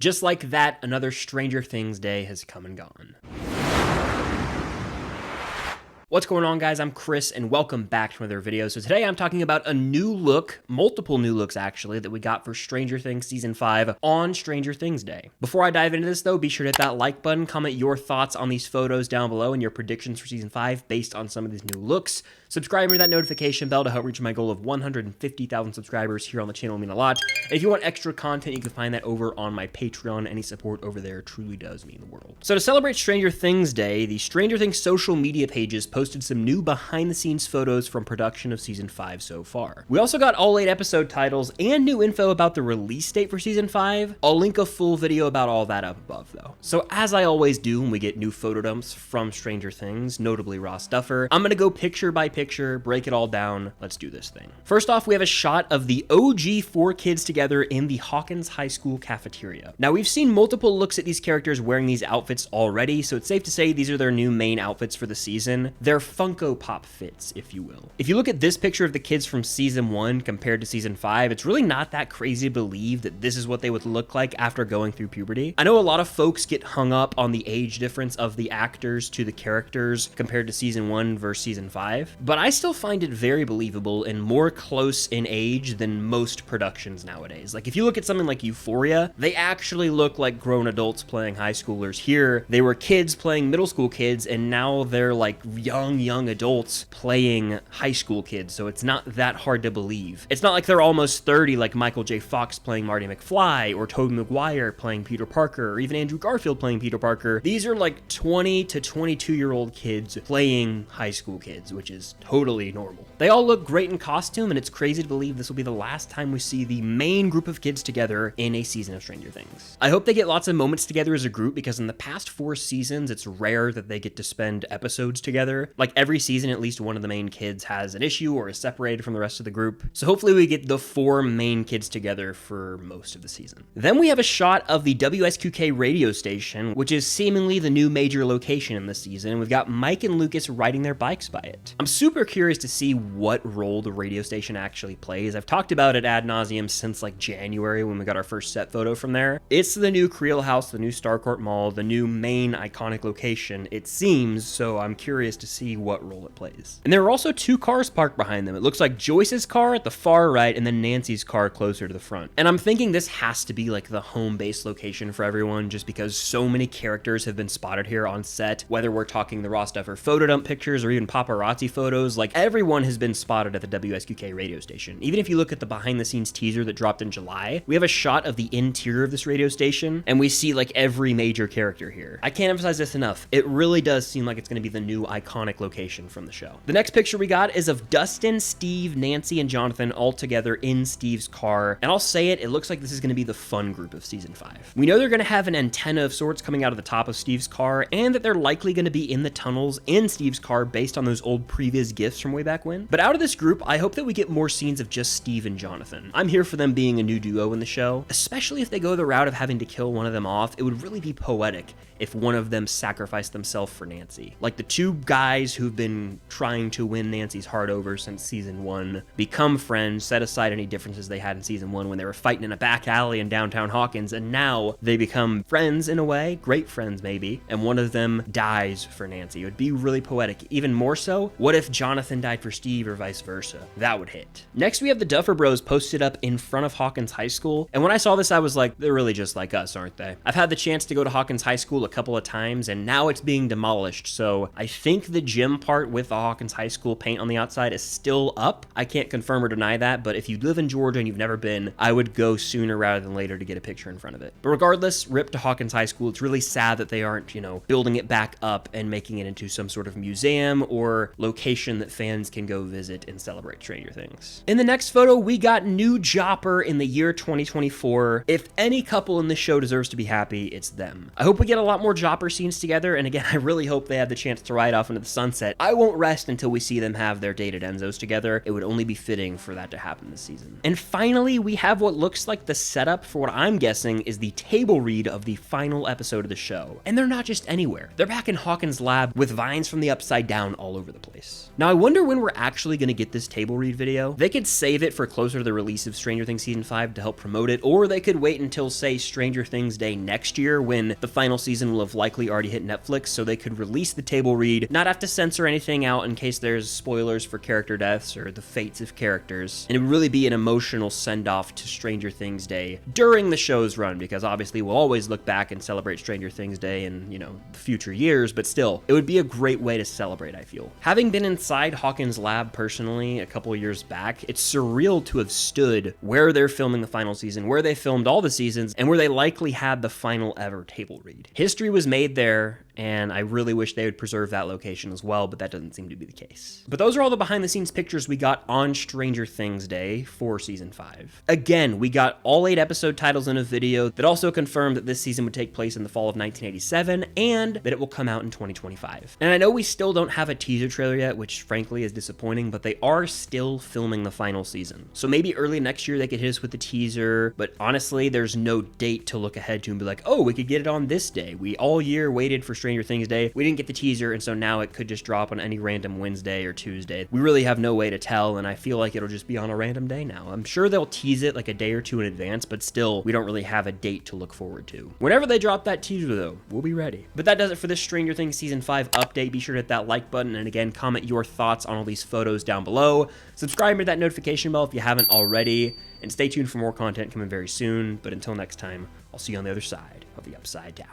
Just like that, another Stranger Things day has come and gone. What's going on, guys? I'm Chris, and welcome back to another video. So today I'm talking about a new look, multiple new looks actually, that we got for Stranger Things Season 5 on Stranger Things Day. Before I dive into this though, be sure to hit that like button, comment your thoughts on these photos down below and your predictions for Season 5 based on some of these new looks. Subscribe to that notification bell to help reach my goal of 150,000 subscribers here on the channel will mean a lot. And if you want extra content, you can find that over on my Patreon. Any support over there truly does mean the world. So to celebrate Stranger Things Day, the Stranger Things social media pages posted some new behind-the-scenes photos from production of Season 5 so far. We also got all 8 episode titles and new info about the release date for Season 5. I'll link a full video about all that up above, though. So as I always do when we get new photo dumps from Stranger Things, notably Ross Duffer, I'm gonna go picture by picture, break it all down. Let's do this thing. First off, we have a shot of the OG 4 kids together in the Hawkins High School cafeteria. Now, we've seen multiple looks at these characters wearing these outfits already, so it's safe to say these are their new main outfits for the season. They're Funko Pop fits, if you will. If you look at this picture of the kids from Season 1 compared to Season 5, it's really not that crazy to believe that this is what they would look like after going through puberty. I know a lot of folks get hung up on the age difference of the actors to the characters compared to Season 1 versus Season 5, but I still find it very believable and more close in age than most productions nowadays. Like, if you look at something like Euphoria, they actually look like grown adults playing high schoolers. Here, they were kids playing middle school kids, and now they're like young adults playing high school kids, so it's not that hard to believe. It's not like they're almost 30 like Michael J. Fox playing Marty McFly, or Tobey Maguire playing Peter Parker, or even Andrew Garfield playing Peter Parker. These are like 20 to 22-year-old kids playing high school kids, which is totally normal. They all look great in costume, and it's crazy to believe this will be the last time we see the main group of kids together in a season of Stranger Things. I hope they get lots of moments together as a group, because in the past 4 seasons, it's rare that they get to spend episodes together. Like, every season, at least one of the main kids has an issue or is separated from the rest of the group. So hopefully we get the 4 main kids together for most of the season. Then we have a shot of the WSQK radio station, which is seemingly the new major location in this season, and we've got Mike and Lucas riding their bikes by it. I'm super curious to see what role the radio station actually plays. I've talked about it ad nauseum since like January when we got our first set photo from there. It's the new Creel House, the new Starcourt Mall, the new main iconic location, it seems, so I'm curious to see what role it plays. And there are also 2 cars parked behind them. It looks like Joyce's car at the far right and then Nancy's car closer to the front. And I'm thinking this has to be like the home base location for everyone, just because so many characters have been spotted here on set, whether we're talking the Ross Duffer photo dump pictures or even paparazzi photos. Like, everyone has been spotted at the WSQK radio station. Even if you look at the behind the scenes teaser that dropped in July, we have a shot of the interior of this radio station and we see like every major character here. I can't emphasize this enough. It really does seem like it's going to be the new iconic location from the show. The next picture we got is of Dustin, Steve, Nancy, and Jonathan all together in Steve's car. And I'll say it looks like this is going to be the fun group of Season 5. We know they're going to have an antenna of sorts coming out of the top of Steve's car, and that they're likely going to be in the tunnels in Steve's car based on those old previous gifts from way back when. But out of this group, I hope that we get more scenes of just Steve and Jonathan. I'm here for them being a new duo in the show, especially if they go the route of having to kill one of them off. It would really be poetic if one of them sacrificed themselves for Nancy. Like, the 2 guys who've been trying to win Nancy's heart over since Season 1 become friends, set aside any differences they had in Season 1 when they were fighting in a back alley in downtown Hawkins, and now they become friends in a way, great friends maybe, and one of them dies for Nancy. It would be really poetic. Even more so, what if Jonathan died for Steve or vice versa? That would hit. Next, we have the Duffer Bros posted up in front of Hawkins High School, and when I saw this, I was like, they're really just like us, aren't they? I've had the chance to go to Hawkins High School a couple of times, and now it's being demolished, so I think the gym part with the Hawkins High School paint on the outside is still up. I can't confirm or deny that, but if you live in Georgia and you've never been, I would go sooner rather than later to get a picture in front of it. But regardless, rip to Hawkins High School. It's really sad that they aren't, building it back up and making it into some sort of museum or location that fans can go visit and celebrate Stranger Things. In the next photo, we got new Jopper in the year 2024. If any couple in this show deserves to be happy, it's them. I hope we get a lot more Jopper scenes together, and again, I really hope they have the chance to ride off into the sunset. I won't rest until we see them have their dated Enzos together. It would only be fitting for that to happen this season. And finally, we have what looks like the setup for what I'm guessing is the table read of the final episode of the show. And they're not just anywhere. They're back in Hawkins' lab with vines from the upside down all over the place. Now, I wonder when we're actually going to get this table read video. They could save it for closer to the release of Stranger Things Season 5 to help promote it, or they could wait until, say, Stranger Things Day next year when the final season will have likely already hit Netflix, so they could release the table read, not have to censor anything out in case there's spoilers for character deaths or the fates of characters. And it would really be an emotional send-off to Stranger Things Day during the show's run, because obviously we'll always look back and celebrate Stranger Things Day in, you know, the future years, but still, it would be a great way to celebrate, I feel. Having been inside Hawkins' lab personally a couple of years back, it's surreal to have stood where they're filming the final season, where they filmed all the seasons, and where they likely had the final ever table read. History was made there, and I really wish they would preserve that location as well, but that doesn't seem to be the case. But those are all the behind-the-scenes pictures we got on Stranger Things Day for Season 5. Again, we got all 8 episode titles in a video that also confirmed that this season would take place in the fall of 1987, and that it will come out in 2025. And I know we still don't have a teaser trailer yet, which frankly is disappointing, but they are still filming the final season. So maybe early next year they could hit us with the teaser, but honestly, there's no date to look ahead to and be like, oh, we could get it on this day. We all year waited for Stranger Things Day. We didn't get the teaser, and so now it could just drop on any random Wednesday or Tuesday. We really have no way to tell, and I feel like it'll just be on a random day now. I'm sure they'll tease it like a day or two in advance, but still, we don't really have a date to look forward to. Whenever they drop that teaser, though, we'll be ready. But that does it for this Stranger Things Season 5 update. Be sure to hit that like button, and again, comment your thoughts on all these photos down below. Subscribe to that notification bell if you haven't already, and stay tuned for more content coming very soon. But until next time, I'll see you on the other side of the Upside Down.